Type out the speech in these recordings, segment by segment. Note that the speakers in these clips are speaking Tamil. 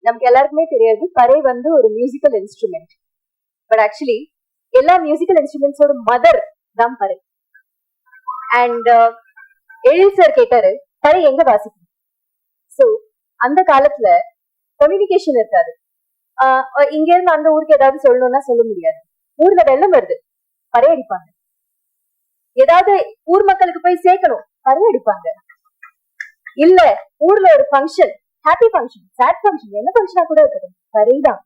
நமக்கு எல்லாருக்குமே தெரியாது பறை வந்து ஒரு மியூசிக்கல் இன்ஸ்ட்ருமெண்ட். பட் ஆக்சுவலி எல்லா மியூசிக்கல் இன்ஸ்ட்ருமெண்ட்ஸோட மதர் தான் பறை. அண்ட் எழில் சார் கேட்டாரு பறை எங்க வாசிக்கணும். ஸோ அந்த காலத்துல கம்யூனிகேஷன் இருக்காது. இங்க இருந்து அந்த ஊருக்கு ஏதாவது சொல்லணும்னா சொல்ல முடியாது. ஊர்ல வெள்ளம் வருது, பறை அடிப்பாங்க. ஏதாவது ஊர் மக்களுக்கு போய் சேர்க்கணும், பறை அடிப்பாங்க. இல்ல ஊர்ல ஒரு function, happy function, sad function, என்ன ஃபங்க்ஷனா கூட இருக்கட்டும், பறைதான்.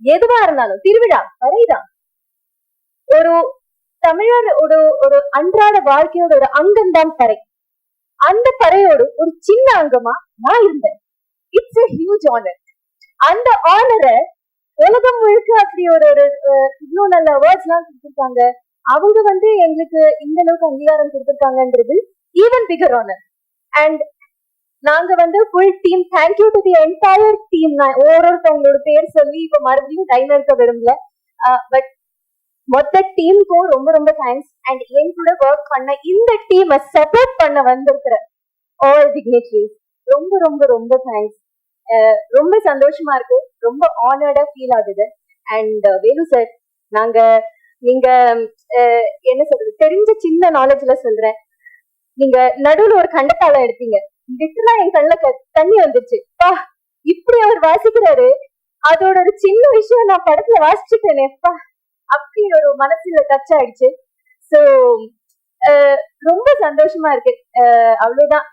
எதுவா இருந்தாலும் திருவிழா, பறைதான். ஒரு தமிழர் ஒரு அன்றாட வாழ்க்கையோட ஒரு அங்கம் தான் பறை. அந்த பறையோடு ஒரு சின்ன அங்கமா நான் இருந்தேன். It's a huge honor. அந்த ஆனரை உலகம் முழுக்க அப்படி ஒரு இவ்வளவு நல்ல அவார்ட்ஸ் எல்லாம் கொடுத்திருக்காங்க. அவங்க வந்து எங்களுக்கு இந்த அளவுக்கு அங்கீகாரம் கொடுத்திருக்காங்கன்றது ஈவன் பிகர் ஆனர். அண்ட் நாங்க வந்து full team, thank you to the entire team. நான் ஒவ்வொருத்தவங்களோட பேர் சொல்லி இப்ப மறுபடியும் டைம் எடுக்க விரும்பல. பட் மொத்த டீமுக்கும் ரொம்ப ரொம்ப தேங்க்ஸ். அண்ட் என் கூட ஒர்க் பண்ண இந்த டீமை சப்போர்ட் பண்ண வந்திருக்கிற ஆல் டிக்னிட்டரிஸ் ரொம்ப ரொம்ப ரொம்ப தேங்க்ஸ். ரொம்ப சந்தோஷமா இருக்கு, ரொம்ப ஆனர்டா ஃபீல் ஆகுது. அண்ட் வேலு சார், நீங்க என்ன சொல்றது, தெரிஞ்ச சின்ன நாலேஜ்ல சொல்றேன். நீங்க நடுவுல ஒரு கண்டத்தாளம் எடுத்தீங்க, லிட்டரலா என் கண்ணுல தண்ணி வந்துருச்சு. பா, இப்படி அவர் வாசிக்கிறாரு, அதோட ஒரு சின்ன விஷயம் நான் படத்துல வாசிச்சுட்டேனே, பா அப்படி ஒரு மனசுல டச் ஆயிடுச்சு. சோ ரொம்ப சந்தோஷமா இருக்கு. அவ்வளவுதான்.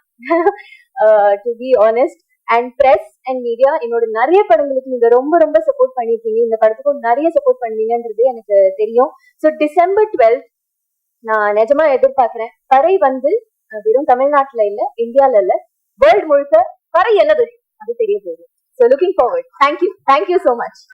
To be honest. And press and media, என்னோட நிறைய படங்களுக்கு நீங்க ரொம்ப ரொம்ப சப்போர்ட் பண்ணிருக்கீங்க. இந்த படத்துக்கும் நிறைய சப்போர்ட் பண்ணீங்கன்றது எனக்கு தெரியும். ஸோ டிசம்பர் 12 நான் நிஜமா எதிர்பார்க்கிறேன். பறை வந்து வெறும் தமிழ்நாட்டுல இல்ல, இந்தியால இல்ல, வேர்ல்டு முழுக்க பறை என்னது அது தெரிய போகுது. So looking forward. Thank you so much.